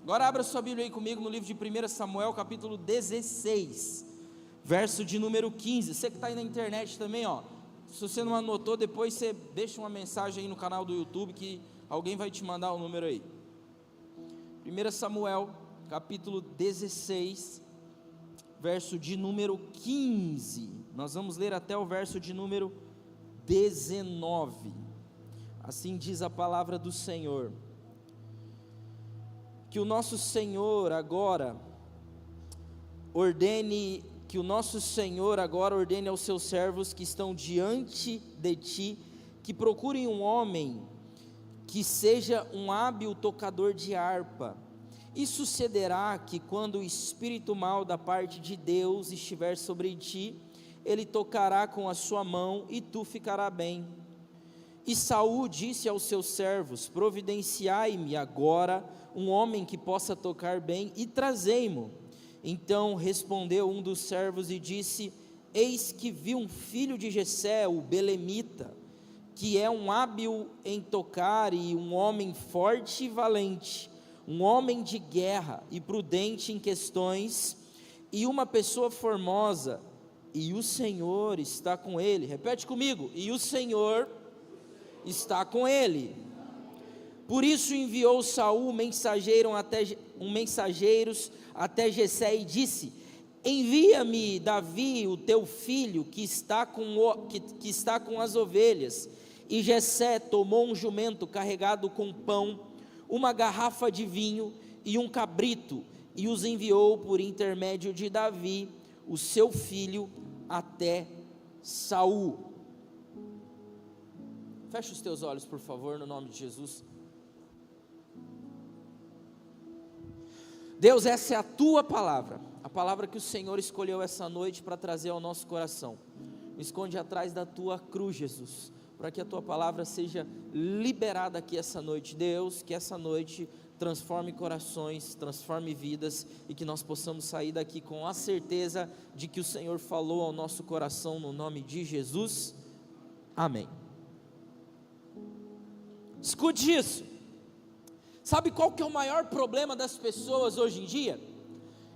Agora abra sua Bíblia aí comigo no livro de 1 Samuel, capítulo 16, verso de número 15. Você que está aí na internet também, ó, se você não anotou, depois você deixa uma mensagem aí no canal do YouTube que alguém vai te mandar o número aí. 1 Samuel, capítulo 16, verso de número 15. Nós vamos ler até o verso de número 19. Assim diz a palavra do Senhor. Que o nosso Senhor agora ordene aos seus servos que estão diante de ti, que procurem um homem que seja um hábil tocador de harpa. E sucederá que quando o espírito mau da parte de Deus estiver sobre ti, ele tocará com a sua mão e tu ficará bem. E Saul disse aos seus servos: providenciai-me agora um homem que possa tocar bem e trazei-mo. Então respondeu um dos servos e disse: eis que vi um filho de Jessé, o belemita, que é um hábil em tocar e um homem forte e valente, um homem de guerra e prudente em questões, e uma pessoa formosa, e o Senhor está com ele. Repete comigo: e o Senhor está com ele. Por isso enviou Saul mensageiros até Jessé e disse: envia-me Davi, o teu filho, que está com as ovelhas. E Jessé tomou um jumento carregado com pão, uma garrafa de vinho e um cabrito, e os enviou por intermédio de Davi, o seu filho, até Saul. Fecha os teus olhos, por favor, no nome de Jesus. Deus, essa é a tua palavra, a palavra que o Senhor escolheu essa noite para trazer ao nosso coração. Me esconde atrás da tua cruz, Jesus, para que a tua palavra seja liberada aqui essa noite. Deus, que essa noite transforme corações, transforme vidas, e que nós possamos sair daqui com a certeza de que o Senhor falou ao nosso coração, no nome de Jesus, amém. Escute isso. Sabe qual que é o maior problema das pessoas hoje em dia?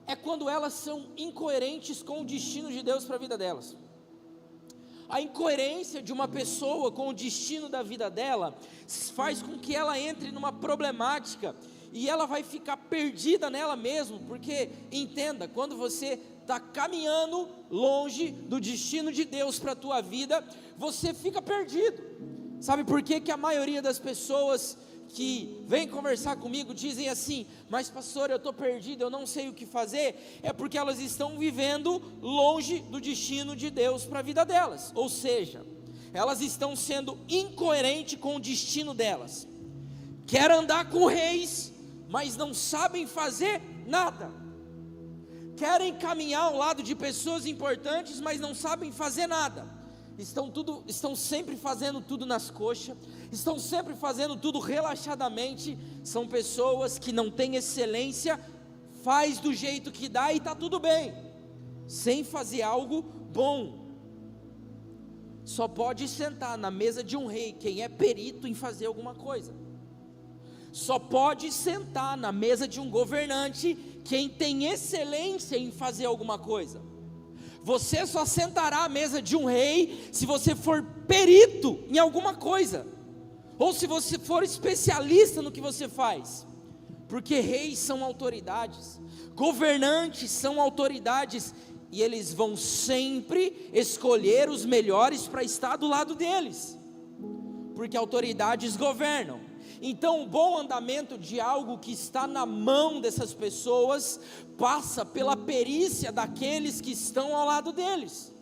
É quando elas são incoerentes com o destino de Deus para a vida delas. A incoerência de uma pessoa com o destino da vida dela faz com que ela entre numa problemática, e ela vai ficar perdida nela mesma, porque, entenda, quando você está caminhando longe do destino de Deus para a tua vida, você fica perdido. Sabe por que que a maioria das pessoas que vem conversar comigo dizem assim: mas pastor, eu estou perdido, eu não sei o que fazer? É porque elas estão vivendo longe do destino de Deus para a vida delas, ou seja, elas estão sendo incoerentes com o destino delas. Querem andar com reis, mas não sabem fazer nada. Querem caminhar ao lado de pessoas importantes, mas não sabem fazer nada. Estão sempre fazendo tudo nas coxas, estão sempre fazendo tudo relaxadamente. São pessoas que não têm excelência, faz do jeito que dá e está tudo bem, sem fazer algo bom. Só pode sentar na mesa de um rei quem é perito em fazer alguma coisa. Só pode sentar na mesa de um governante quem tem excelência em fazer alguma coisa. Você só sentará à mesa de um rei se você for perito em alguma coisa, ou se você for especialista no que você faz, porque reis são autoridades, governantes são autoridades, e eles vão sempre escolher os melhores para estar do lado deles, porque autoridades governam. Então o bom andamento de algo que está na mão dessas pessoas passa pela perícia daqueles que estão ao lado deles.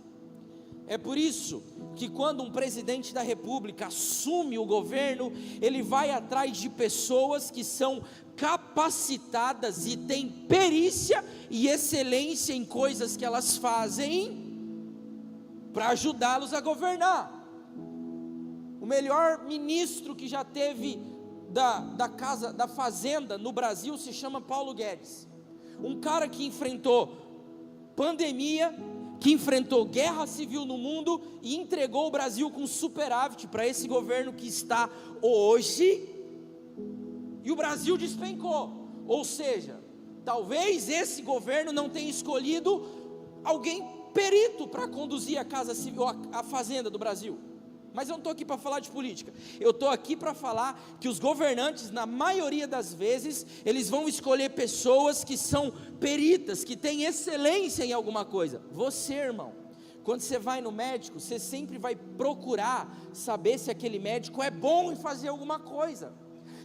É por isso que quando um presidente da república assume o governo, ele vai atrás de pessoas que são capacitadas e têm perícia e excelência em coisas que elas fazem para ajudá-los a governar. O melhor ministro que já teve da fazenda no Brasil se chama Paulo Guedes, um cara que enfrentou pandemia, que enfrentou guerra civil no mundo e entregou o Brasil com superávit para esse governo que está hoje, e o Brasil despencou. Ou seja, talvez esse governo não tenha escolhido alguém perito para conduzir a casa civil, a fazenda do Brasil. Mas eu não estou aqui para falar de política, eu estou aqui para falar que os governantes, na maioria das vezes, eles vão escolher pessoas que são peritas, que têm excelência em alguma coisa. Você, irmão, quando você vai no médico, você sempre vai procurar saber se aquele médico é bom em fazer alguma coisa.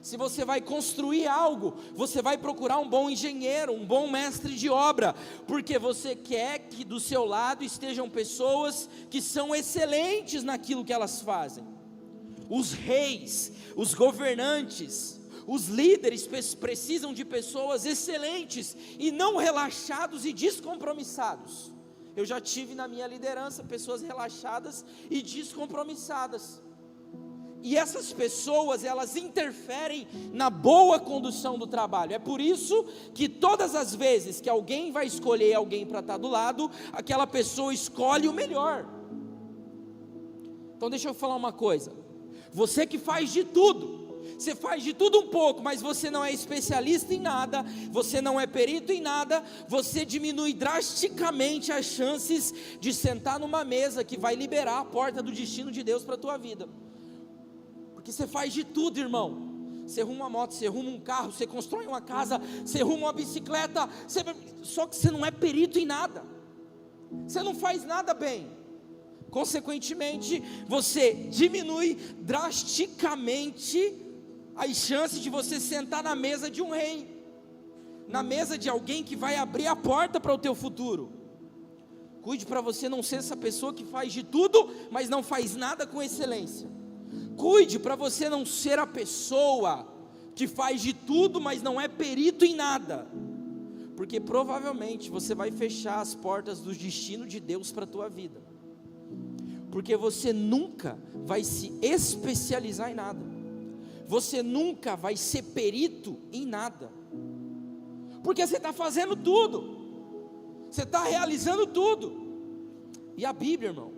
Se você vai construir algo, você vai procurar um bom engenheiro, um bom mestre de obra, porque você quer que do seu lado estejam pessoas que são excelentes naquilo que elas fazem. Os reis, os governantes, os líderes precisam de pessoas excelentes e não relaxados e descompromissados. Eu já tive na minha liderança pessoas relaxadas e descompromissadas. E essas pessoas, elas interferem na boa condução do trabalho. É por isso que todas as vezes que alguém vai escolher alguém para estar do lado, aquela pessoa escolhe o melhor. Então deixa eu falar uma coisa. Você que faz de tudo, você faz de tudo um pouco, mas você não é especialista em nada, você não é perito em nada, você diminui drasticamente as chances de sentar numa mesa que vai liberar a porta do destino de Deus para a tua vida. Porque você faz de tudo, irmão. Você arruma uma moto, você arruma um carro, você constrói uma casa, você arruma uma bicicleta, só que você não é perito em nada, você não faz nada bem. Consequentemente, você diminui drasticamente as chances de você sentar na mesa de um rei, na mesa de alguém que vai abrir a porta para o teu futuro. Cuide para você não ser essa pessoa que faz de tudo, mas não faz nada com excelência. Cuide para você não ser a pessoa que faz de tudo, mas não é perito em nada, porque provavelmente você vai fechar as portas do destino de Deus para a tua vida, porque você nunca vai se especializar em nada, você nunca vai ser perito em nada, porque você está fazendo tudo, você está realizando tudo. E a Bíblia, irmão,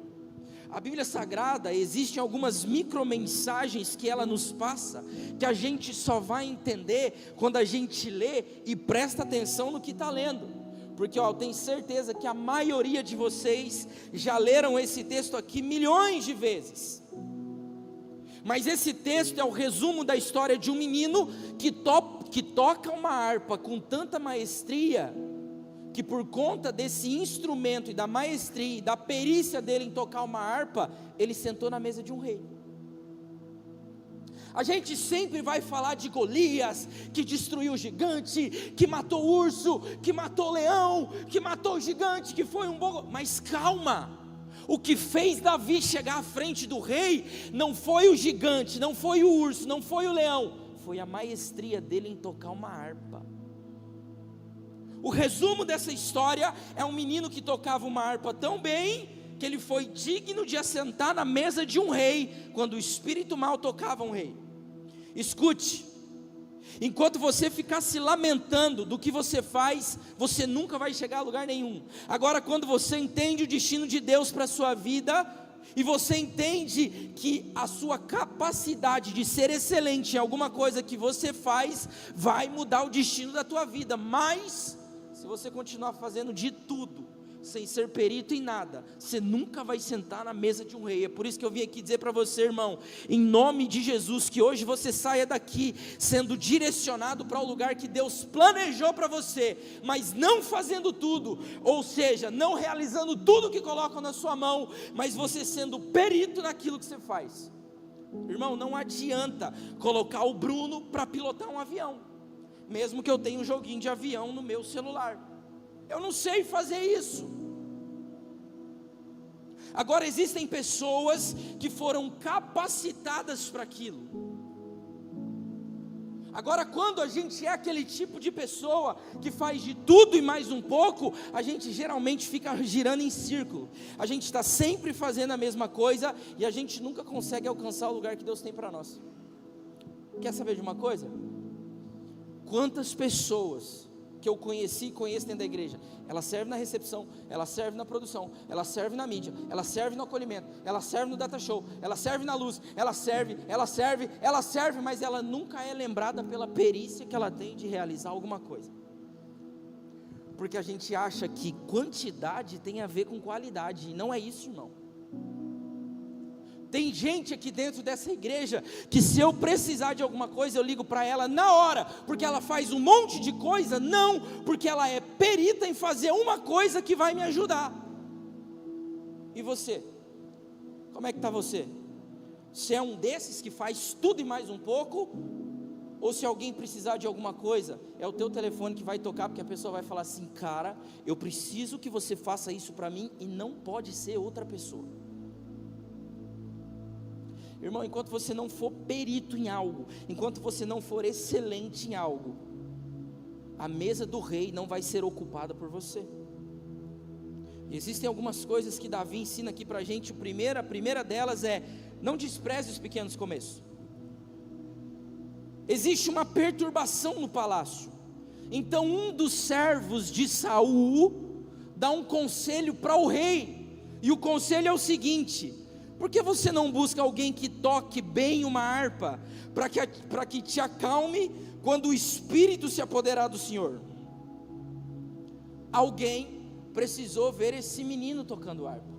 a Bíblia Sagrada, existem algumas micromensagens que ela nos passa, que a gente só vai entender quando a gente lê e presta atenção no que está lendo, porque eu tenho certeza que a maioria de vocês já leram esse texto aqui milhões de vezes, mas esse texto é o resumo da história de um menino que toca uma harpa com tanta maestria, que por conta desse instrumento e da maestria e da perícia dele em tocar uma harpa, ele sentou na mesa de um rei. A gente sempre vai falar de Golias, que destruiu o gigante, que matou o urso, que matou o leão, que matou o gigante, que foi um bom... Mas calma, o que fez Davi chegar à frente do rei, não foi o gigante, não foi o urso, não foi o leão, foi a maestria dele em tocar uma harpa. O resumo dessa história é um menino que tocava uma harpa tão bem, que ele foi digno de assentar na mesa de um rei, quando o espírito mal tocava um rei. Escute, enquanto você ficar se lamentando do que você faz, você nunca vai chegar a lugar nenhum. Agora, quando você entende o destino de Deus para a sua vida, e você entende que a sua capacidade de ser excelente em alguma coisa que você faz, vai mudar o destino da tua vida. Mas se você continuar fazendo de tudo, sem ser perito em nada, você nunca vai sentar na mesa de um rei. É por isso que eu vim aqui dizer para você, irmão, em nome de Jesus, que hoje você saia daqui sendo direcionado para o lugar que Deus planejou para você, mas não fazendo tudo, ou seja, não realizando tudo que colocam na sua mão, mas você sendo perito naquilo que você faz. Irmão, não adianta colocar o Bruno para pilotar um avião, mesmo que eu tenha um joguinho de avião no meu celular, eu não sei fazer isso. Agora, existem pessoas que foram capacitadas para aquilo. Agora, quando a gente é aquele tipo de pessoa que faz de tudo e mais um pouco, a gente geralmente fica girando em círculo, a gente está sempre fazendo a mesma coisa, e a gente nunca consegue alcançar o lugar que Deus tem para nós. Quer saber de uma coisa? Quantas pessoas que eu conheci e conheço dentro da igreja, ela serve na recepção, ela serve na produção, ela serve na mídia, ela serve no acolhimento, ela serve no data show, ela serve na luz, ela serve, mas ela nunca é lembrada pela perícia que ela tem de realizar alguma coisa, porque a gente acha que quantidade tem a ver com qualidade, e não é isso, irmão. Tem gente aqui dentro dessa igreja, que se eu precisar de alguma coisa, eu ligo para ela na hora, porque ela faz um monte de coisa, não, porque ela é perita em fazer uma coisa que vai me ajudar. E você? Como é que está você? Você é um desses que faz tudo e mais um pouco? Ou se alguém precisar de alguma coisa, é o teu telefone que vai tocar, porque a pessoa vai falar assim: cara, eu preciso que você faça isso para mim, e não pode ser outra pessoa. Irmão, enquanto você não for perito em algo, enquanto você não for excelente em algo, a mesa do rei não vai ser ocupada por você. Existem algumas coisas que Davi ensina aqui para a gente. A primeira delas é: não despreze os pequenos começos. Existe uma perturbação no palácio, então um dos servos de Saul dá um conselho para o rei, e o conselho é o seguinte: por que você não busca alguém que toque bem uma harpa, para que te acalme quando o espírito se apoderar do Senhor? Alguém precisou ver esse menino tocando harpa.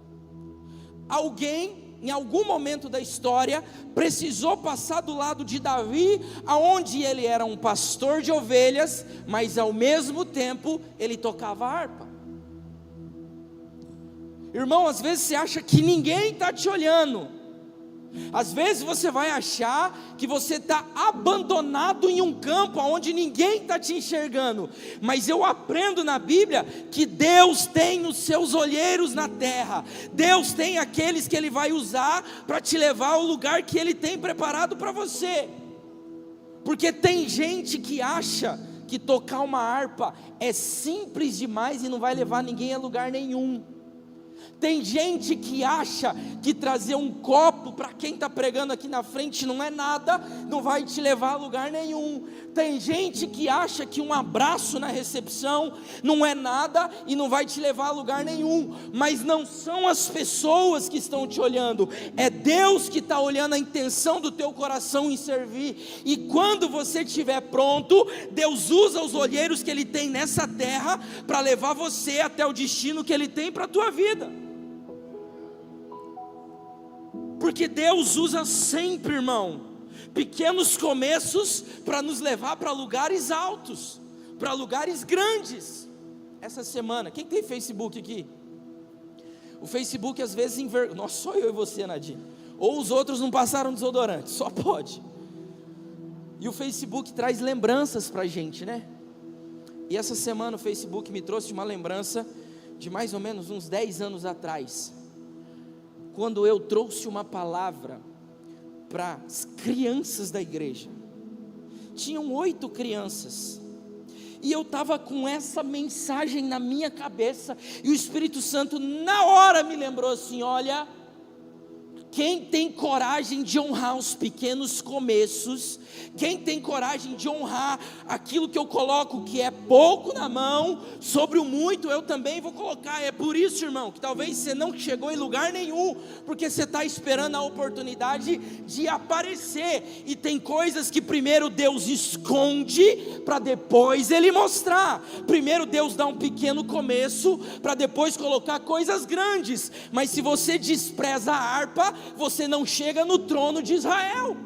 Alguém, em algum momento da história, precisou passar do lado de Davi, aonde ele era um pastor de ovelhas, mas ao mesmo tempo ele tocava harpa. Irmão, às vezes você acha que ninguém está te olhando, às vezes você vai achar que você está abandonado em um campo onde ninguém está te enxergando, mas eu aprendo na Bíblia que Deus tem os seus olheiros na terra, Deus tem aqueles que Ele vai usar para te levar ao lugar que Ele tem preparado para você, porque tem gente que acha que tocar uma harpa é simples demais e não vai levar ninguém a lugar nenhum. Tem gente que acha que trazer um copo para quem está pregando aqui na frente não é nada, não vai te levar a lugar nenhum. Tem gente que acha que um abraço na recepção não é nada e não vai te levar a lugar nenhum. Mas não são as pessoas que estão te olhando, é Deus que está olhando a intenção do teu coração em servir. E quando você estiver pronto, Deus usa os olheiros que Ele tem nessa terra para levar você até o destino que Ele tem para a tua vida. Porque Deus usa sempre, irmão, pequenos começos para nos levar para lugares altos, para lugares grandes. Essa semana, quem tem Facebook aqui? O Facebook às vezes envergonha. Nossa, só eu e você, Nadine. Ou os outros não passaram desodorante, só pode. E o Facebook traz lembranças para a gente, né? E essa semana o Facebook me trouxe uma lembrança de mais ou menos uns 10 anos atrás, quando eu trouxe uma palavra para as crianças da igreja. Tinham 8 crianças, e eu estava com essa mensagem na minha cabeça, e o Espírito Santo na hora me lembrou assim: olha, quem tem coragem de honrar os pequenos começos, quem tem coragem de honrar aquilo que eu coloco, que é pouco na mão, sobre o muito eu também vou colocar. É por isso, irmão, que talvez você não chegou em lugar nenhum, porque você está esperando a oportunidade de aparecer, e tem coisas que primeiro Deus esconde, para depois Ele mostrar. Primeiro Deus dá um pequeno começo, para depois colocar coisas grandes. Mas se você despreza a harpa, você não chega no trono de Israel.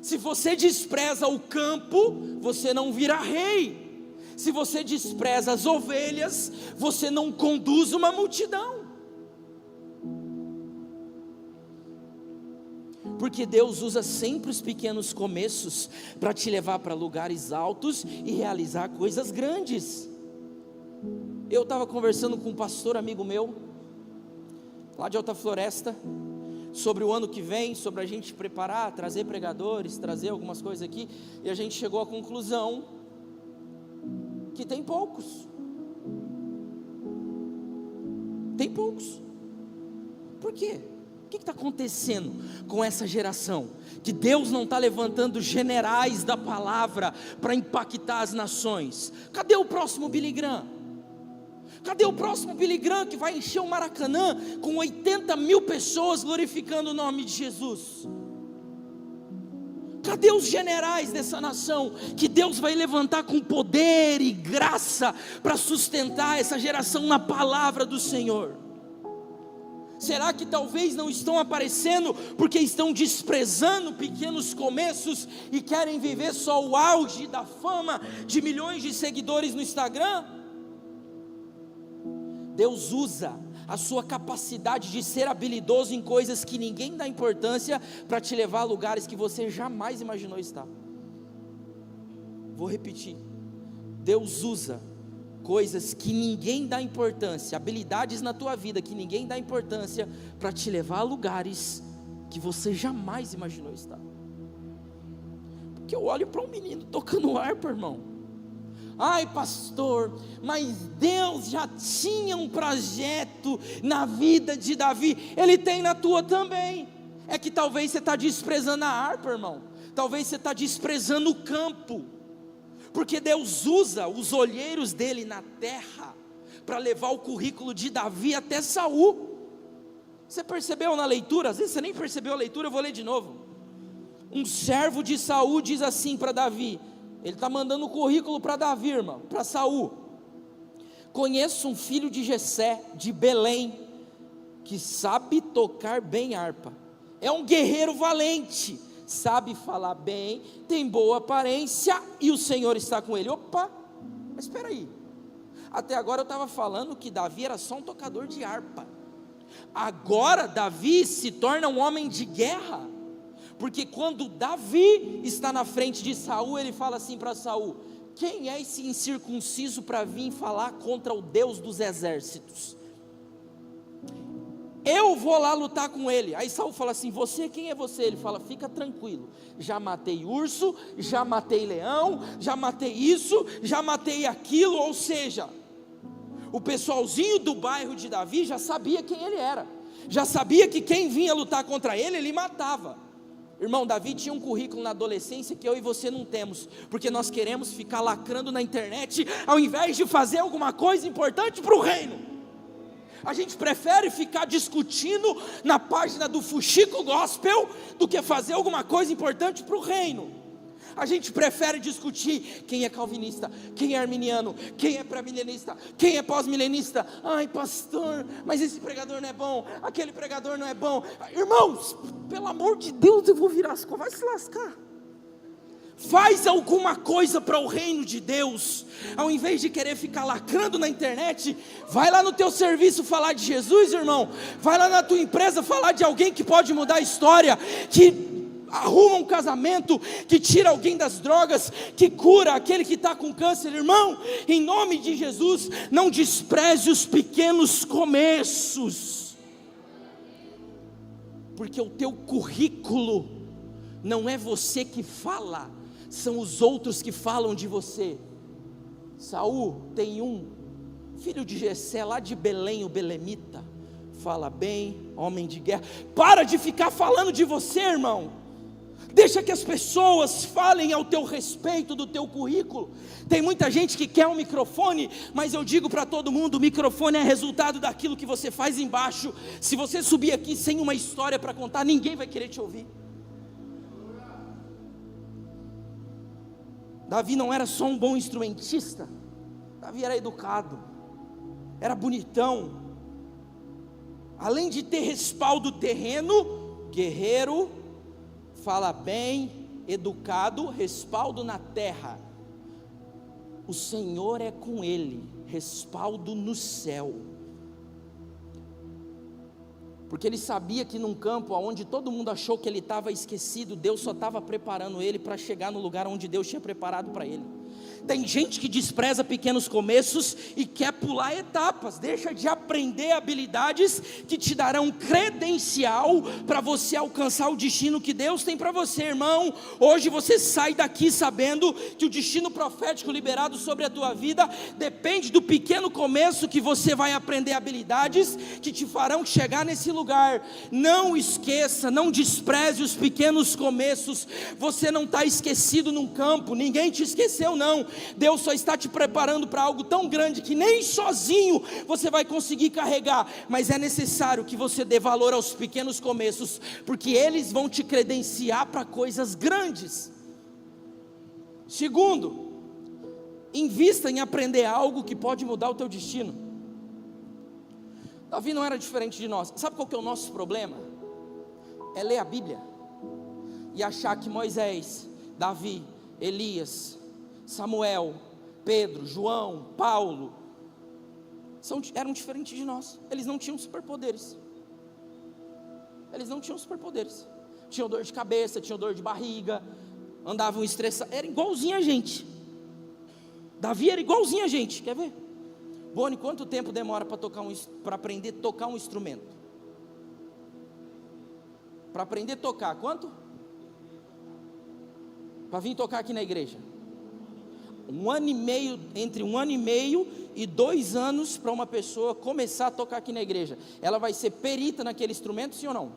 Se você despreza o campo, você não vira rei. Se você despreza as ovelhas, você não conduz uma multidão. Porque Deus usa sempre os pequenos começos para te levar para lugares altos e realizar coisas grandes. Eu estava conversando com um pastor amigo meu, lá de Alta Floresta, sobre o ano que vem, sobre a gente preparar, trazer pregadores, trazer algumas coisas aqui, e a gente chegou à conclusão que tem poucos. Tem poucos. Por quê? que está acontecendo com essa geração? Que Deus não está levantando generais da palavra para impactar as nações. Cadê o próximo Billy Graham? Cadê o próximo Billy Graham que vai encher o Maracanã com 80 mil pessoas glorificando o nome de Jesus? Cadê os generais dessa nação que Deus vai levantar com poder e graça para sustentar essa geração na palavra do Senhor? Será que talvez não estão aparecendo porque estão desprezando pequenos começos e querem viver só o auge da fama de milhões de seguidores no Instagram? Deus usa a sua capacidade de ser habilidoso em coisas que ninguém dá importância para te levar a lugares que você jamais imaginou estar. Vou repetir: Deus usa coisas que ninguém dá importância, habilidades na tua vida que ninguém dá importância, para te levar a lugares que você jamais imaginou estar. Porque eu olho para um menino tocando harpa, irmão. Ai, pastor, mas Deus já tinha um projeto na vida de Davi. Ele tem na tua também. É que talvez você está desprezando a harpa, irmão. Talvez você está desprezando o campo. Porque Deus usa os olheiros dele na terra para levar o currículo de Davi até Saul. Você percebeu na leitura? Às vezes você nem percebeu a leitura, eu vou ler de novo. Um servo de Saul diz assim para Davi. Ele está mandando o currículo para Davi, irmão, para Saul. Conheço um filho de Jessé, de Belém, que sabe tocar bem harpa. É um guerreiro valente, sabe falar bem, tem boa aparência e o Senhor está com ele. Opa, mas espera aí. Até agora eu estava falando que Davi era só um tocador de harpa. Agora Davi se torna um homem de guerra. Porque quando Davi está na frente de Saul, ele fala assim para Saul: quem é esse incircunciso para vir falar contra o Deus dos exércitos? Eu vou lá lutar com ele. Aí Saul fala assim: você, quem é você? Ele fala: fica tranquilo, já matei urso, já matei leão, já matei isso, já matei aquilo. Ou seja, o pessoalzinho do bairro de Davi já sabia quem ele era, já sabia que quem vinha lutar contra ele, ele matava. Irmão, Davi tinha um currículo na adolescência que eu e você não temos, porque nós queremos ficar lacrando na internet, ao invés de fazer alguma coisa importante para o reino. A gente prefere ficar discutindo na página do Fuxico Gospel, do que fazer alguma coisa importante para o reino. A gente prefere discutir quem é calvinista, quem é arminiano, quem é pré-milenista, quem é pós-milenista. Ai, pastor, mas esse pregador não é bom, aquele pregador não é bom. Irmãos, pelo amor de Deus, eu vou virar as costas, vai se lascar. Faz alguma coisa para o reino de Deus. Ao invés de querer ficar lacrando na internet, vai lá no teu serviço falar de Jesus, irmão. Vai lá na tua empresa falar de alguém que pode mudar a história, que arruma um casamento, que tira alguém das drogas, que cura aquele que está com câncer. Irmão, em nome de Jesus, não despreze os pequenos começos, porque o teu currículo não é você que fala, são os outros que falam de você. Saul tem um filho de Jessé lá de Belém, o belemita, fala bem, homem de guerra. Para de ficar falando de você, irmão. Deixa que as pessoas falem ao teu respeito do teu currículo. Tem muita gente que quer um microfone, mas eu digo para todo mundo: o microfone é resultado daquilo que você faz embaixo. Se você subir aqui sem uma história para contar, ninguém vai querer te ouvir. Davi não era só um bom instrumentista, Davi era educado, era bonitão. Além de ter respaldo terreno, guerreiro, fala bem, educado, respaldo na terra. O Senhor é com ele, respaldo no céu. Porque ele sabia que num campo onde todo mundo achou que ele estava esquecido, Deus só estava preparando ele para chegar no lugar onde Deus tinha preparado para ele. Tem gente que despreza pequenos começos e quer pular etapas, deixa de aprender habilidades que te darão credencial para você alcançar o destino que Deus tem para você, irmão. Hoje você sai daqui sabendo que o destino profético liberado sobre a tua vida depende do pequeno começo que você vai aprender habilidades que te farão chegar nesse lugar. Não esqueça, não despreze os pequenos começos. Você não está esquecido num campo, ninguém te esqueceu não. Deus só está te preparando para algo tão grande que nem sozinho você vai conseguir carregar, mas é necessário que você dê valor aos pequenos começos, porque eles vão te credenciar para coisas grandes. Segundo, invista em aprender algo que pode mudar o teu destino. Davi não era diferente de nós. Sabe qual que é o nosso problema? É ler a Bíblia e achar que Moisés, Davi, Elias, Samuel, Pedro, João, Paulo eram diferentes de nós. Eles não tinham superpoderes. Tinham dor de cabeça, tinham dor de barriga, andavam estressados. Era igualzinho a gente. Davi era igualzinho a gente. Quer ver? Boni, quanto tempo demora para aprender a tocar um instrumento? Para aprender a tocar, quanto? Para vir tocar aqui na igreja? 1 ano e meio, entre 1 ano e meio e 2 anos para uma pessoa começar a tocar aqui na igreja. Ela vai ser perita naquele instrumento, sim ou não?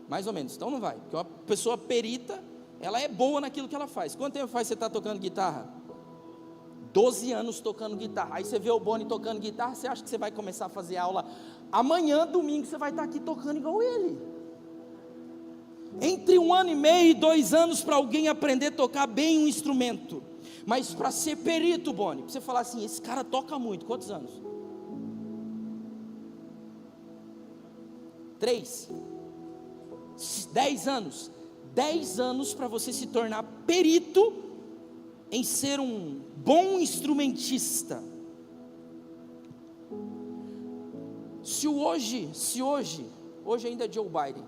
Mais ou menos, então não vai, porque uma pessoa perita, ela é boa naquilo que ela faz. Quanto tempo faz você estar tocando guitarra? 12 anos tocando guitarra. Aí você vê o Boni tocando guitarra, você acha que você vai começar a fazer aula amanhã, domingo, você vai estar aqui tocando igual ele. Entre 1 ano e meio e 2 anos para alguém aprender a tocar bem um instrumento. Mas para ser perito, Boni, você falar assim, esse cara toca muito, quantos anos? 3, 10 anos. 10 anos para você se tornar perito em ser um bom instrumentista. Hoje ainda é Joe Biden.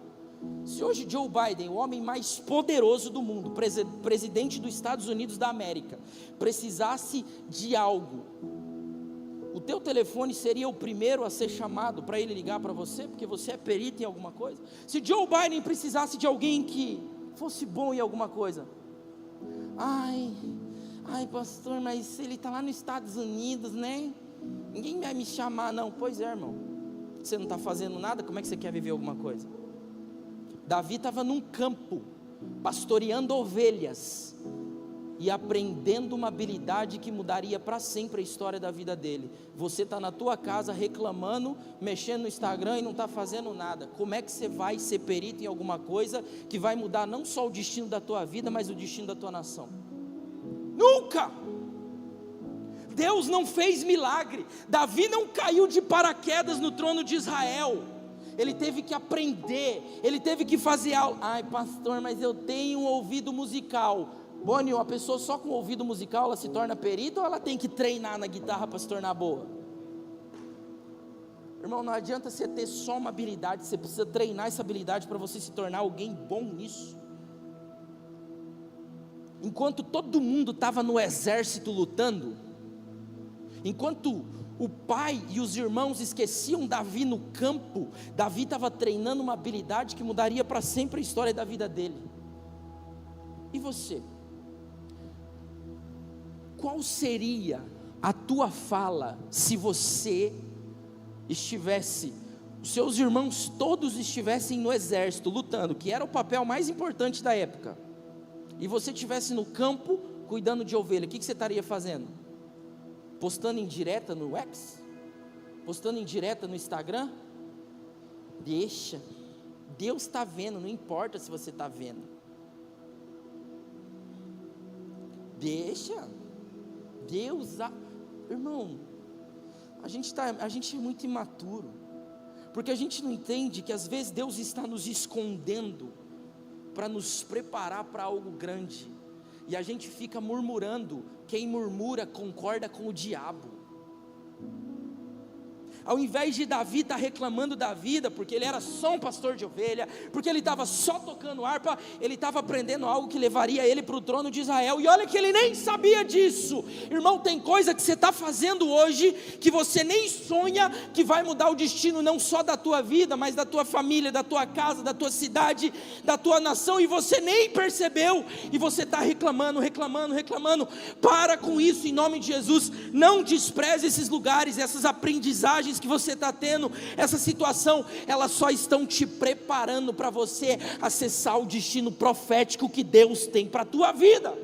Se hoje Joe Biden, o homem mais poderoso do mundo, presidente dos Estados Unidos da América, precisasse de algo, o teu telefone seria o primeiro a ser chamado para ele ligar para você, porque você é perito em alguma coisa? Se Joe Biden precisasse de alguém que fosse bom em alguma coisa, ai pastor, mas ele está lá nos Estados Unidos, né? Ninguém vai me chamar não. Pois é, irmão, você não está fazendo nada, como é que você quer viver alguma coisa? Davi estava num campo, pastoreando ovelhas, e aprendendo uma habilidade que mudaria para sempre a história da vida dele. Você está na tua casa reclamando, mexendo no Instagram e não está fazendo nada. Como é que você vai ser perito em alguma coisa que vai mudar não só o destino da tua vida, mas o destino da tua nação? Nunca! Deus não fez milagre. Davi não caiu de paraquedas no trono de Israel. Ele teve que aprender, ele teve que fazer algo. Ai pastor, mas eu tenho um ouvido musical. Boni, uma pessoa só com ouvido musical, ela se torna perita ou ela tem que treinar na guitarra para se tornar boa? Irmão, não adianta você ter só uma habilidade, você precisa treinar essa habilidade para você se tornar alguém bom nisso. Enquanto todo mundo estava no exército lutando, enquanto o pai e os irmãos esqueciam Davi no campo, Davi estava treinando uma habilidade que mudaria para sempre a história da vida dele. E você? Qual seria a tua fala se você estivesse, os seus irmãos todos estivessem no exército lutando, que era o papel mais importante da época, e você estivesse no campo cuidando de ovelha, o que você estaria fazendo? Postando em direta no X? Postando em direta no Instagram? Deixa, Deus está vendo, não importa se você está vendo. Deixa, Deus, irmão, a gente é muito imaturo, porque a gente não entende que às vezes Deus está nos escondendo, para nos preparar para algo grande, e a gente fica murmurando. Quem murmura concorda com o diabo. Ao invés de Davi estar reclamando da vida, porque ele era só um pastor de ovelha, porque ele estava só tocando harpa, ele estava aprendendo algo que levaria ele para o trono de Israel, e olha que ele nem sabia disso. Irmão, tem coisa que você está fazendo hoje, que você nem sonha que vai mudar o destino, não só da tua vida, mas da tua família, da tua casa, da tua cidade, da tua nação, e você nem percebeu, e você está reclamando. Para com isso em nome de Jesus. Não despreze esses lugares, essas aprendizagens que você está tendo, essa situação, elas só estão te preparando para você acessar o destino profético que Deus tem para a tua vida.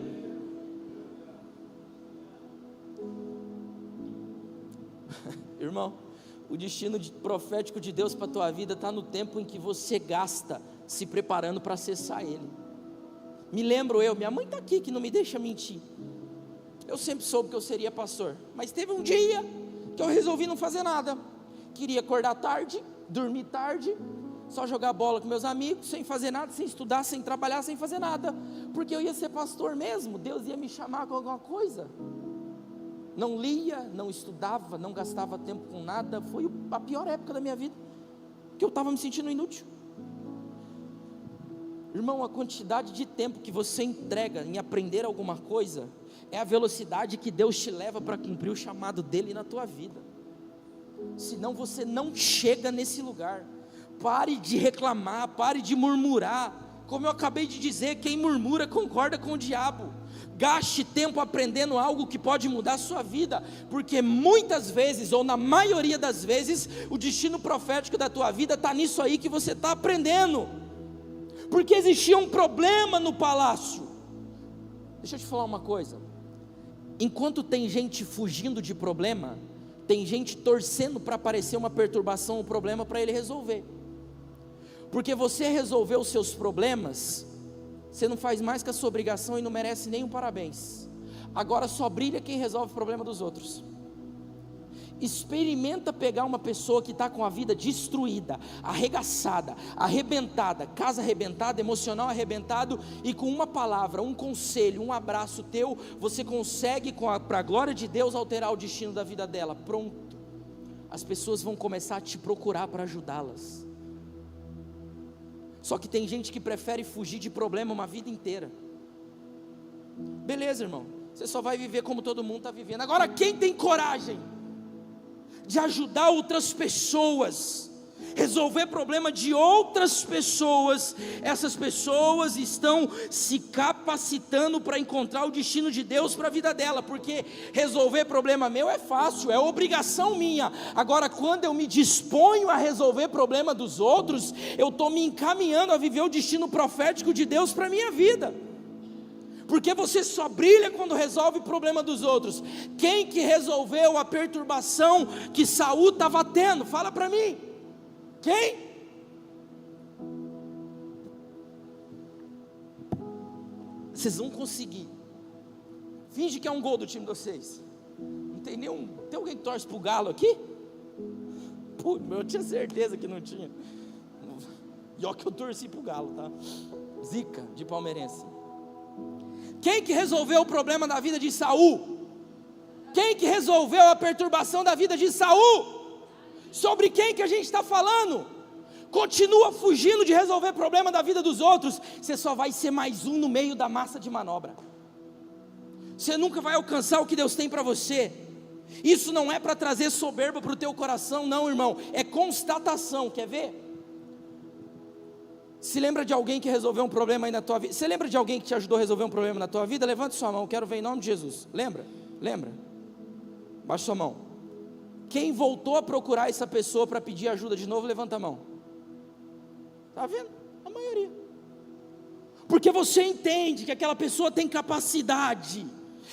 Irmão, o destino profético de Deus para a tua vida está no tempo em que você gasta se preparando para acessar Ele. Me lembro minha mãe está aqui que não me deixa mentir. Eu sempre soube que eu seria pastor, mas teve um dia que eu resolvi não fazer nada. Queria acordar tarde, dormir tarde, só jogar bola com meus amigos, sem fazer nada, sem estudar, sem trabalhar, sem fazer nada, porque eu ia ser pastor mesmo, Deus ia me chamar com alguma coisa. Não lia, não estudava, não gastava tempo com nada. Foi a pior época da minha vida, que eu estava me sentindo inútil. Irmão, a quantidade de tempo que você entrega em aprender alguma coisa é a velocidade que Deus te leva para cumprir o chamado dele na tua vida. Senão você não chega nesse lugar. Pare de reclamar, pare de murmurar. Como eu acabei de dizer, quem murmura concorda com o diabo. Gaste tempo aprendendo algo que pode mudar a sua vida, porque muitas vezes, ou na maioria das vezes, o destino profético da tua vida está nisso aí que você está aprendendo. Porque existia um problema no palácio. Deixa eu te falar uma coisa. Enquanto tem gente fugindo de problema, tem gente torcendo para aparecer uma perturbação, um problema para ele resolver. Porque você resolveu os seus problemas, você não faz mais que a sua obrigação e não merece nem um parabéns. Agora só brilha quem resolve o problema dos outros. Experimenta pegar uma pessoa que está com a vida destruída, arregaçada, arrebentada, casa arrebentada, emocional arrebentado, e com uma palavra, um conselho, um abraço teu, você consegue, para a glória de Deus, alterar o destino da vida dela. Pronto, as pessoas vão começar a te procurar para ajudá-las. Só que tem gente que prefere fugir de problema uma vida inteira. Beleza, irmão, você só vai viver como todo mundo está vivendo. Agora, quem tem coragem de ajudar outras pessoas, resolver problema de outras pessoas, essas pessoas estão se capacitando para encontrar o destino de Deus para a vida dela, porque resolver problema meu é fácil, é obrigação minha. Agora, quando eu me disponho a resolver problema dos outros, eu estou me encaminhando a viver o destino profético de Deus para a minha vida. Porque você só brilha quando resolve o problema dos outros. Quem que resolveu a perturbação que Saul estava tendo? Fala para mim. Quem? Vocês vão conseguir. Finge que é um gol do time de vocês. Não tem nenhum. Tem alguém que torce pro Galo aqui? Pô, eu tinha certeza que não tinha. E ó que eu torci pro Galo, tá? Zica de palmeirense. Quem que resolveu o problema da vida de Saul? Quem que resolveu a perturbação da vida de Saul? Sobre quem que a gente está falando? Continua fugindo de resolver problema da vida dos outros, você só vai ser mais um no meio da massa de manobra. Você nunca vai alcançar o que Deus tem para você. Isso não é para trazer soberba para o teu coração, não, irmão. É constatação, quer ver? Se lembra de alguém que resolveu um problema aí na tua vida? Você lembra de alguém que te ajudou a resolver um problema na tua vida? Levante sua mão, quero ver em nome de Jesus. Lembra? Baixa sua mão. Quem voltou a procurar essa pessoa para pedir ajuda de novo, levanta a mão. Está vendo? A maioria. Porque você entende que aquela pessoa tem capacidade.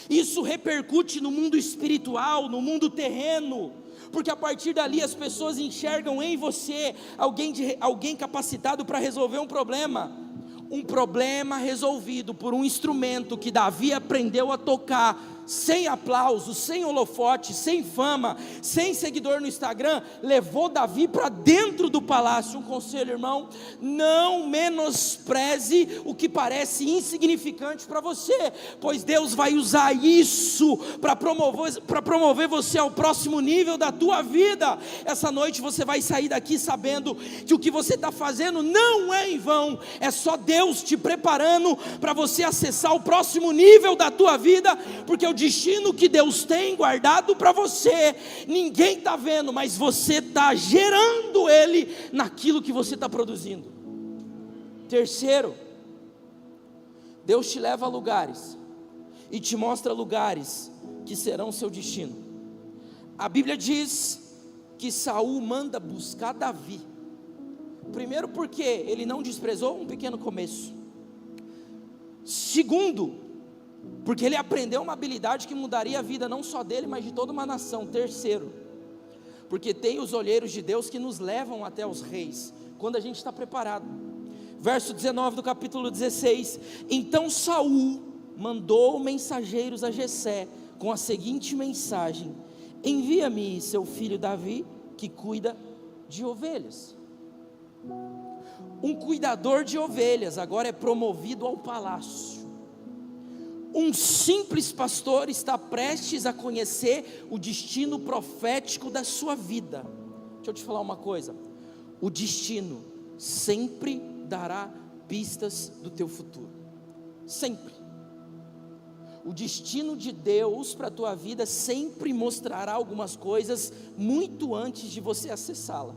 Isso repercute no mundo espiritual, no mundo terreno. Porque a partir dali as pessoas enxergam em você alguém capacitado para resolver um problema resolvido por um instrumento que Davi aprendeu a tocar, sem aplauso, sem holofote, sem fama, sem seguidor no Instagram, levou Davi para dentro do palácio. Um conselho, irmão: não menospreze o que parece insignificante para você, pois Deus vai usar isso para promover você ao próximo nível da tua vida. Essa noite você vai sair daqui sabendo que o que você está fazendo não é em vão, é só Deus te preparando para você acessar o próximo nível da tua vida, porque o destino que Deus tem guardado para você, ninguém está vendo, mas você está gerando ele naquilo que você está produzindo. Terceiro, Deus te leva a lugares e te mostra lugares que serão seu destino. A Bíblia diz que Saul manda buscar Davi, primeiro porque ele não desprezou um pequeno começo, segundo, porque ele aprendeu uma habilidade que mudaria a vida não só dele, mas de toda uma nação. Terceiro, porque tem os olheiros de Deus que nos levam até os reis, quando a gente está preparado. Verso 19 do capítulo 16: então Saul mandou mensageiros a Jessé, com a seguinte mensagem: envia-me seu filho Davi, que cuida de ovelhas. Um cuidador de ovelhas agora é promovido ao palácio. Um simples pastor está prestes a conhecer o destino profético da sua vida. Deixa eu te falar uma coisa: o destino sempre dará pistas do teu futuro, sempre. O destino de Deus para a tua vida sempre mostrará algumas coisas muito antes de você acessá-la.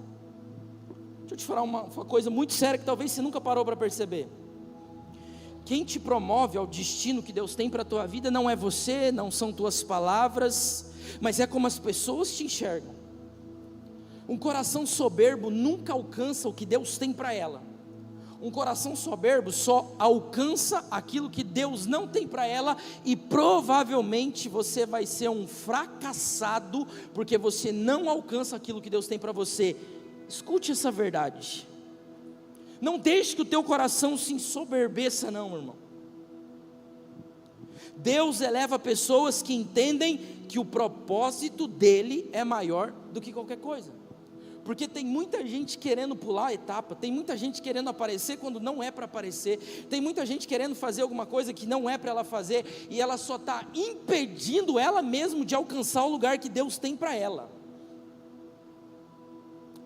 Deixa eu te falar uma coisa muito séria que talvez você nunca parou para perceber. Quem te promove ao destino que Deus tem para a tua vida não é você, não são tuas palavras, mas é como as pessoas te enxergam. Um coração soberbo nunca alcança o que Deus tem para ela. Um coração soberbo só alcança aquilo que Deus não tem para ela, e provavelmente você vai ser um fracassado, porque você não alcança aquilo que Deus tem para você. Escute essa verdade. Não deixe que o teu coração se ensoberbeça não, irmão. Deus eleva pessoas que entendem que o propósito dele é maior do que qualquer coisa. Porque tem muita gente querendo pular a etapa, tem muita gente querendo aparecer quando não é para aparecer, tem muita gente querendo fazer alguma coisa que não é para ela fazer, e ela só está impedindo ela mesma de alcançar o lugar que Deus tem para ela.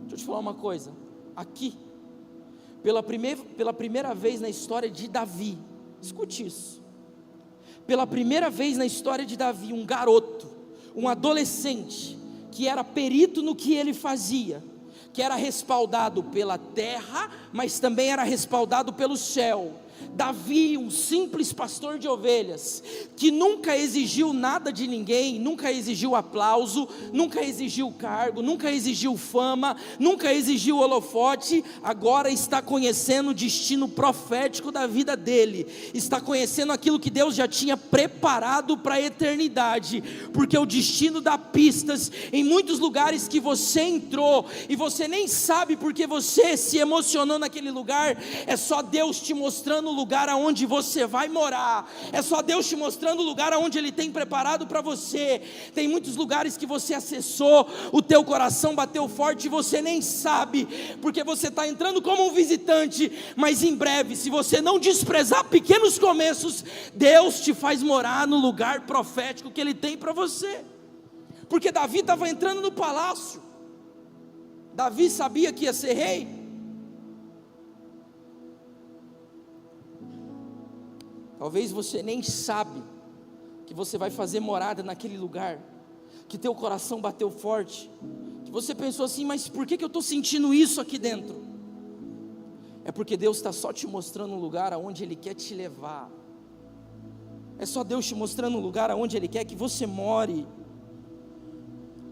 Deixa eu te falar uma coisa, aqui, pela primeira vez na história de Davi, escute isso, pela primeira vez na história de Davi, um garoto, um adolescente, que era perito no que ele fazia, que era respaldado pela terra, mas também era respaldado pelo céu. Davi, um simples pastor de ovelhas, que nunca exigiu nada de ninguém, nunca exigiu aplauso, nunca exigiu cargo, nunca exigiu fama, nunca exigiu holofote, agora está conhecendo o destino profético da vida dele, está conhecendo aquilo que Deus já tinha preparado para a eternidade, porque o destino dá pistas em muitos lugares que você entrou, e você nem sabe porque você se emocionou naquele lugar. É só Deus te mostrando o lugar aonde você vai morar, é só Deus te mostrando o lugar aonde Ele tem preparado para você. Tem muitos lugares que você acessou, o teu coração bateu forte e você nem sabe, porque você está entrando como um visitante, mas em breve, se você não desprezar pequenos começos, Deus te faz morar no lugar profético que Ele tem para você. Porque Davi estava entrando no palácio, Davi sabia que ia ser rei. Talvez você nem sabe que você vai fazer morada naquele lugar, que teu coração bateu forte, que você pensou assim, mas por que eu estou sentindo isso aqui dentro? É porque Deus está só te mostrando um lugar aonde Ele quer te levar. É só Deus te mostrando um lugar aonde Ele quer que você more.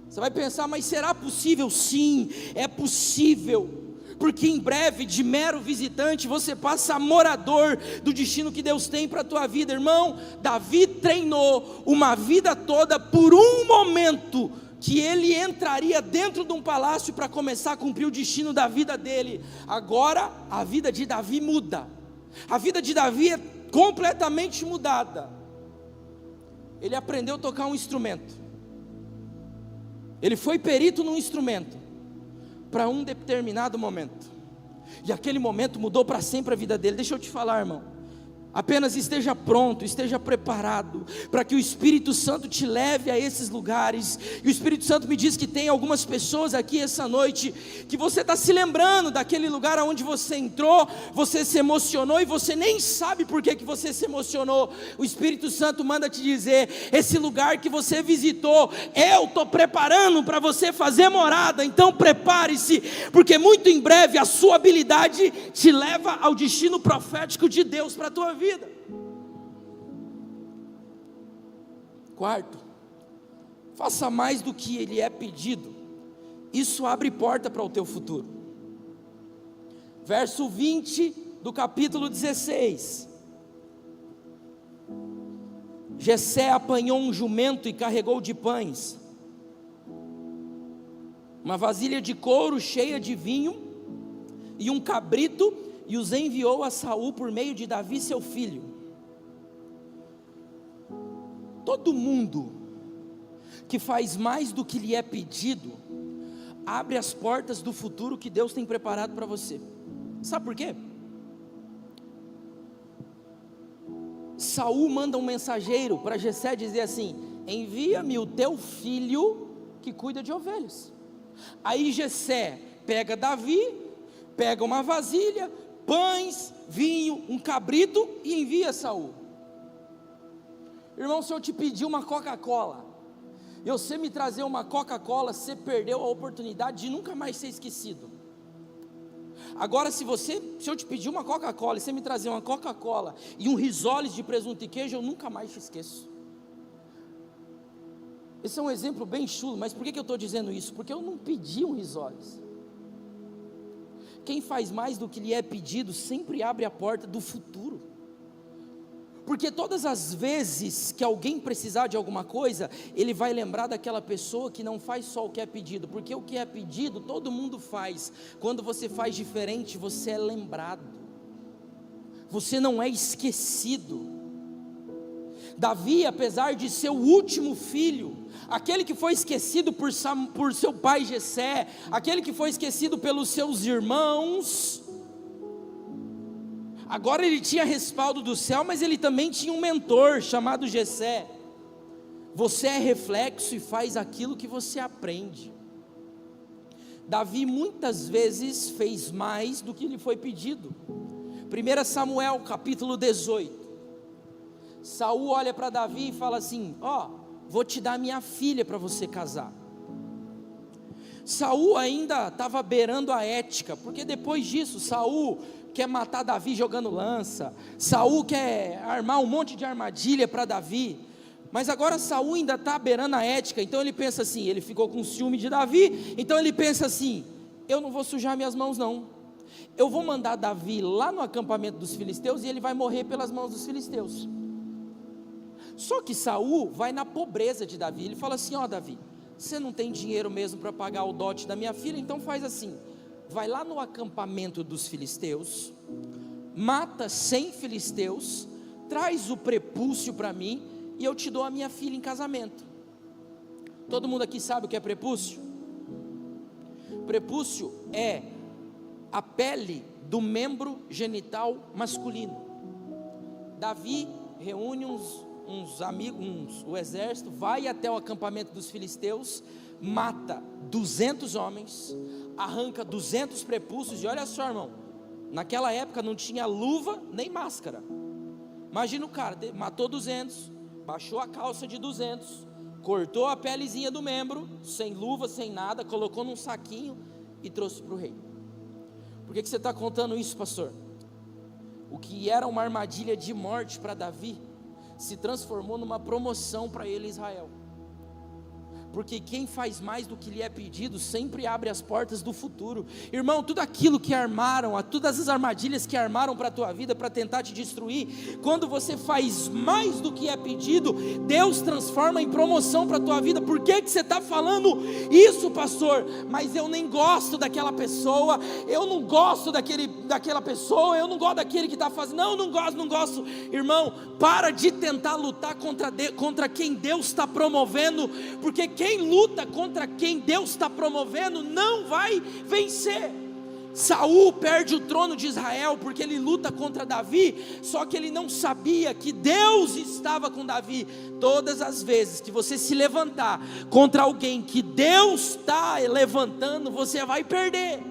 Você vai pensar, mas será possível? Sim, é possível. Porque em breve, de mero visitante, você passa a morador do destino que Deus tem para a tua vida. Irmão, Davi treinou uma vida toda por um momento que ele entraria dentro de um palácio para começar a cumprir o destino da vida dele. Agora, a vida de Davi muda. A vida de Davi é completamente mudada. ele aprendeu a tocar um instrumento. Ele foi perito num instrumento para um determinado momento. E aquele momento mudou para sempre a vida dele. Deixa eu te falar, irmão. Apenas esteja pronto, esteja preparado para que o Espírito Santo te leve a esses lugares. E o Espírito Santo me diz que tem algumas pessoas aqui essa noite que você está se lembrando daquele lugar onde você entrou, você se emocionou e você nem sabe por que você se emocionou. O Espírito Santo manda te dizer: esse lugar que você visitou, eu estou preparando para você fazer morada. Então prepare-se, porque muito em breve a sua habilidade te leva ao destino profético de Deus para a tua vida. Quarto, faça mais do que lhe é pedido. Isso abre porta para o teu futuro. Verso 20 do capítulo 16. Jessé apanhou um jumento e carregou de pães, uma vasilha de couro cheia de vinho e um cabrito, e os enviou a Saul por meio de Davi seu filho. Todo mundo que faz mais do que lhe é pedido, abre as portas do futuro que Deus tem preparado para você. Sabe por quê? Saul manda um mensageiro para Jessé dizer assim: envia-me o teu filho que cuida de ovelhas. Aí Jessé pega Davi, pega uma vasilha, pães, vinho, um cabrito e envia Saul. Irmão, se eu te pedir uma Coca-Cola e você me trazer uma Coca-Cola, você perdeu a oportunidade de nunca mais ser esquecido. Agora, se eu te pedir uma Coca-Cola e você me trazer uma Coca-Cola e um risoles de presunto e queijo, eu nunca mais te esqueço. Esse é um exemplo bem chulo, mas por que eu estou dizendo isso? Porque eu não pedi um risoles. Quem faz mais do que lhe é pedido sempre abre a porta do futuro. Porque todas as vezes que alguém precisar de alguma coisa, ele vai lembrar daquela pessoa que não faz só o que é pedido. Porque o que é pedido, todo mundo faz. Quando você faz diferente, você é lembrado. Você não é esquecido. Davi, apesar de ser o último filho, aquele que foi esquecido por seu pai Jessé, aquele que foi esquecido pelos seus irmãos, agora ele tinha respaldo do céu, mas ele também tinha um mentor chamado Jessé. Você é reflexo e faz aquilo que você aprende. Davi muitas vezes fez mais do que lhe foi pedido. 1 Samuel capítulo 18. Saul olha para Davi e fala assim: vou te dar minha filha para você casar. Saul ainda estava beirando a ética, porque depois disso Saul quer matar Davi jogando lança, Saul quer armar um monte de armadilha para Davi, mas agora Saul ainda está beirando a ética. Então ele pensa assim, ele ficou com ciúme de Davi, então ele pensa assim: eu não vou sujar minhas mãos não, eu vou mandar Davi lá no acampamento dos filisteus e ele vai morrer pelas mãos dos filisteus. Só que Saul vai na pobreza de Davi, ele fala assim: Davi, você não tem dinheiro mesmo para pagar o dote da minha filha, então faz assim, vai lá no acampamento dos filisteus, mata 100 filisteus, traz o prepúcio para mim, e eu te dou a minha filha em casamento. Todo mundo aqui sabe o que é prepúcio? Prepúcio é a pele do membro genital masculino. Davi reúne uns amigos, o exército, vai até o acampamento dos filisteus, mata 200 homens, arranca 200 prepúcios, e olha só, irmão, naquela época não tinha luva nem máscara. Imagina o cara, matou 200, baixou a calça de 200, cortou a pelezinha do membro, sem luva, sem nada, colocou num saquinho e trouxe para o rei. Por que você está contando isso, pastor? O que era uma armadilha de morte para Davi, se transformou numa promoção para ele em Israel. porque quem faz mais do que lhe é pedido sempre abre as portas do futuro. Irmão, tudo aquilo que armaram, todas as armadilhas que armaram para a tua vida, para tentar te destruir, quando você faz mais do que é pedido, Deus transforma em promoção para a tua vida. Por que você está falando isso, pastor? Mas eu nem gosto daquela pessoa, eu não gosto daquela pessoa, eu não gosto daquele que está fazendo, não gosto. Irmão, para de tentar lutar contra quem Deus está promovendo, porque quem luta contra quem Deus está promovendo não vai vencer. Saul perde o trono de Israel porque ele luta contra Davi, só que ele não sabia que Deus estava com Davi. Todas as vezes que você se levantar contra alguém que Deus está levantando, você vai perder.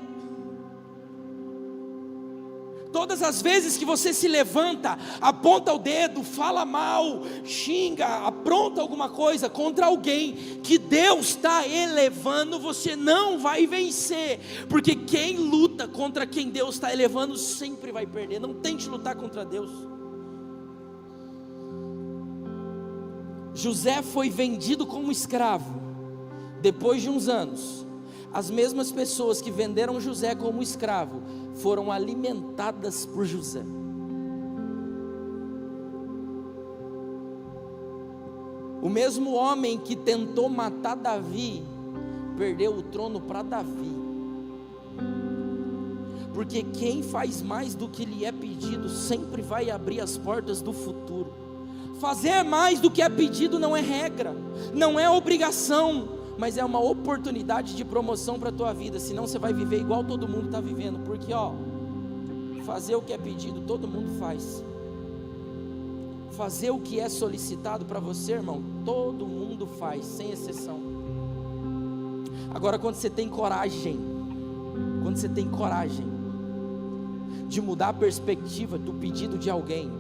Todas as vezes que você se levanta, aponta o dedo, fala mal, xinga, apronta alguma coisa contra alguém que Deus está elevando, você não vai vencer, porque quem luta contra quem Deus está elevando sempre vai perder. Não tente lutar contra Deus. José foi vendido como escravo. Depois de uns anos, as mesmas pessoas que venderam José como escravo foram alimentadas por José. O mesmo homem que tentou matar Davi perdeu o trono para Davi, porque quem faz mais do que lhe é pedido sempre vai abrir as portas do futuro. Fazer mais do que é pedido não é regra, não é obrigação, mas é uma oportunidade de promoção para a tua vida. Senão você vai viver igual todo mundo está vivendo, porque fazer o que é pedido todo mundo faz. Fazer o que é solicitado para você, irmão, todo mundo faz, sem exceção. Agora, quando você tem coragem de mudar a perspectiva do pedido de alguém,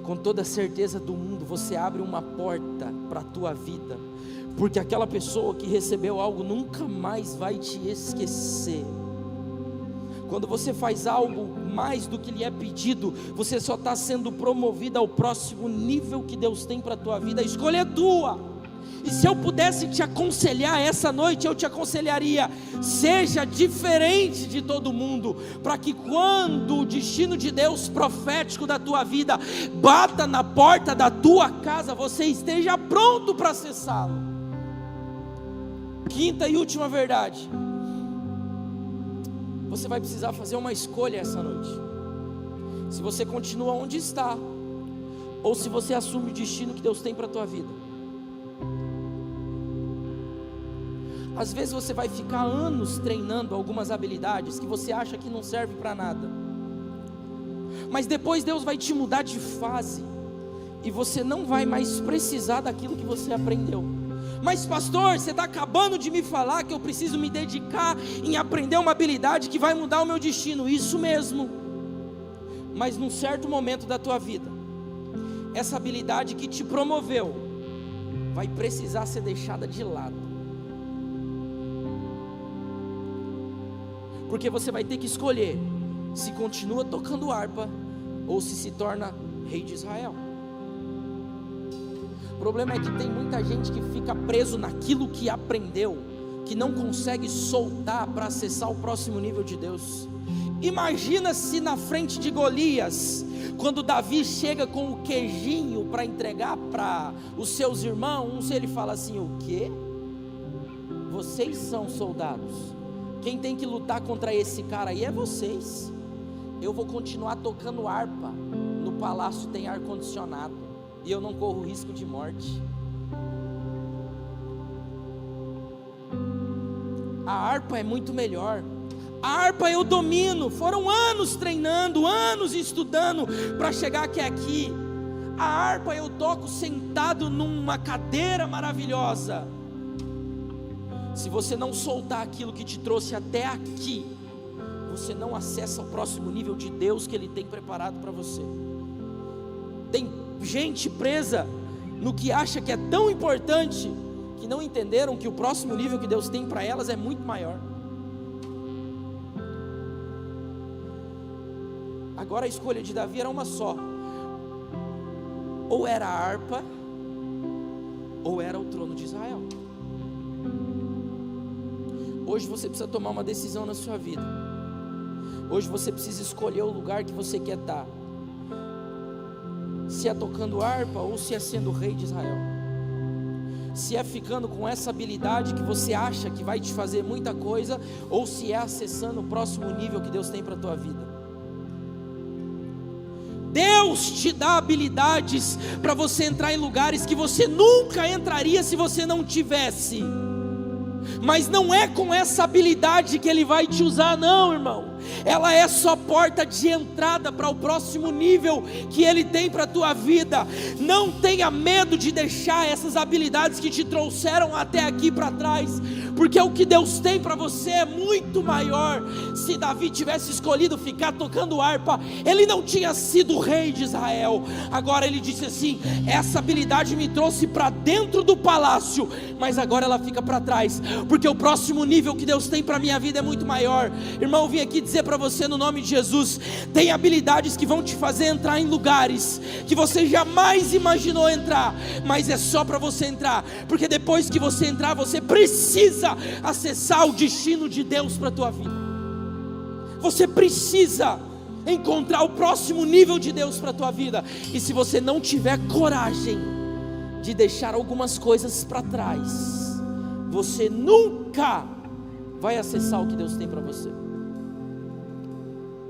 com toda a certeza do mundo, você abre uma porta para a tua vida, porque aquela pessoa que recebeu algo nunca mais vai te esquecer. Quando você faz algo mais do que lhe é pedido, você só está sendo promovido ao próximo nível que Deus tem para a tua vida. A escolha é tua. E se eu pudesse te aconselhar essa noite, eu te aconselharia: seja diferente de todo mundo, para que quando o destino de Deus profético da tua vida bata na porta da tua casa, você esteja pronto para acessá-lo. Quinta e última verdade: você vai precisar fazer uma escolha essa noite. Se você continua onde está, ou se você assume o destino que Deus tem para a tua vida. Às vezes você vai ficar anos treinando algumas habilidades que você acha que não serve para nada, mas depois Deus vai te mudar de fase, e você não vai mais precisar daquilo que você aprendeu. Mas pastor, você está acabando de me falar que eu preciso me dedicar em aprender uma habilidade que vai mudar o meu destino. Isso mesmo, mas num certo momento da tua vida, essa habilidade que te promoveu vai precisar ser deixada de lado, porque você vai ter que escolher se continua tocando harpa ou se torna rei de Israel. O problema é que tem muita gente que fica preso naquilo que aprendeu, que não consegue soltar para acessar o próximo nível de Deus. Imagina se na frente de Golias, quando Davi chega com o queijinho para entregar para os seus irmãos, ele fala assim: o quê? Vocês são soldados, quem tem que lutar contra esse cara aí é vocês. Eu vou continuar tocando harpa, no palácio tem ar-condicionado, e eu não corro risco de morte. A harpa é muito melhor. A harpa eu domino, foram anos treinando, anos estudando para chegar até aqui. A harpa eu toco sentado numa cadeira maravilhosa. Se você não soltar aquilo que te trouxe até aqui, você não acessa o próximo nível de Deus que Ele tem preparado para você. Tem gente presa no que acha que é tão importante, que não entenderam que o próximo nível que Deus tem para elas é muito maior. Agora a escolha de Davi era uma só: ou era a harpa, ou era o trono de de Israel. Hoje você precisa tomar uma decisão na sua vida. Hoje você precisa escolher o lugar que você quer estar. Se é tocando harpa ou se é sendo rei de Israel. Se é ficando com essa habilidade que você acha que vai te fazer muita coisa, ou se é acessando o próximo nível que Deus tem para a tua vida. Deus te dá habilidades para você entrar em lugares que você nunca entraria se você não tivesse. Mas não é com essa habilidade que Ele vai te usar, não, irmão. Ela é só porta de entrada para o próximo nível que Ele tem para a tua vida. Não tenha medo de deixar essas habilidades que te trouxeram até aqui para trás, porque o que Deus tem para você é muito maior. Se Davi tivesse escolhido ficar tocando harpa, ele não tinha sido rei de Israel. Agora ele disse assim: essa habilidade me trouxe para dentro do palácio, mas agora ela fica para trás, porque o próximo nível que Deus tem para a minha vida é muito maior. Irmão, eu vim aqui dizer para você no nome de Jesus: tem habilidades que vão te fazer entrar em lugares que você jamais imaginou entrar, mas é só para você entrar, porque depois que você entrar, você precisa acessar o destino de Deus para a tua vida. Você precisa encontrar o próximo nível de Deus para a tua vida. E se você não tiver coragem de deixar algumas coisas para trás, você nunca vai acessar o que Deus tem para você.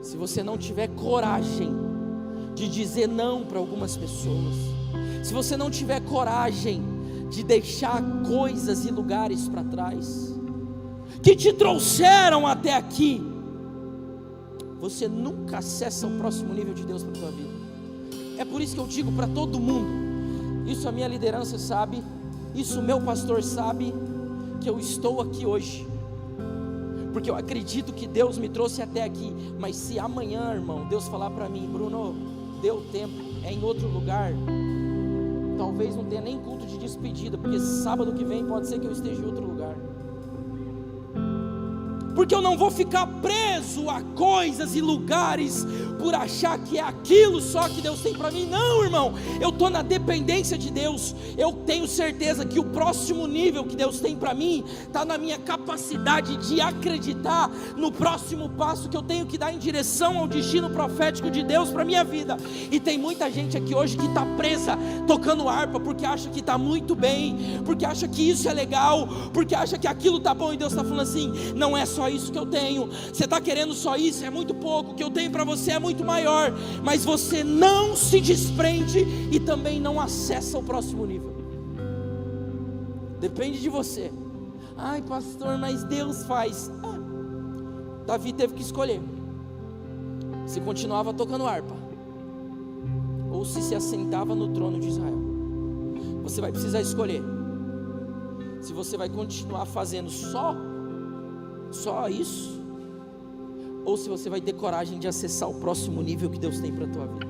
Se você não tiver coragem de dizer não para algumas pessoas, se você não tiver coragem de deixar coisas e lugares para trás que te trouxeram até aqui, você nunca acessa o próximo nível de Deus para a tua vida. É por isso que eu digo para todo mundo, isso a minha liderança sabe, isso o meu pastor sabe, que eu estou aqui hoje porque eu acredito que Deus me trouxe até aqui. Mas se amanhã, irmão, Deus falar para mim: Bruno, deu tempo, é em outro lugar, talvez não tenha nem culto de despedida, porque sábado que vem pode ser que eu esteja em outro lugar. Porque eu não vou ficar preso a coisas e lugares por achar que é aquilo só que Deus tem para mim. Não, irmão, eu estou na dependência de Deus. Eu tenho certeza que o próximo nível que Deus tem para mim está na minha capacidade de acreditar no próximo passo que eu tenho que dar em direção ao destino profético de Deus para a minha vida. E tem muita gente aqui hoje que está presa tocando harpa, porque acha que está muito bem, porque acha que isso é legal, porque acha que aquilo está bom, e Deus está falando assim: não é só isso que eu tenho, você está querendo só isso, é muito pouco, o que eu tenho para você é muito maior. Mas você não se desprende e também não acessa o próximo nível. Depende de você. Ai, pastor, mas Deus faz. Davi teve que escolher se continuava tocando harpa ou se assentava no trono de Israel. Você vai precisar escolher se você vai continuar fazendo só isso, ou se você vai ter coragem de acessar o próximo nível que Deus tem para a tua vida.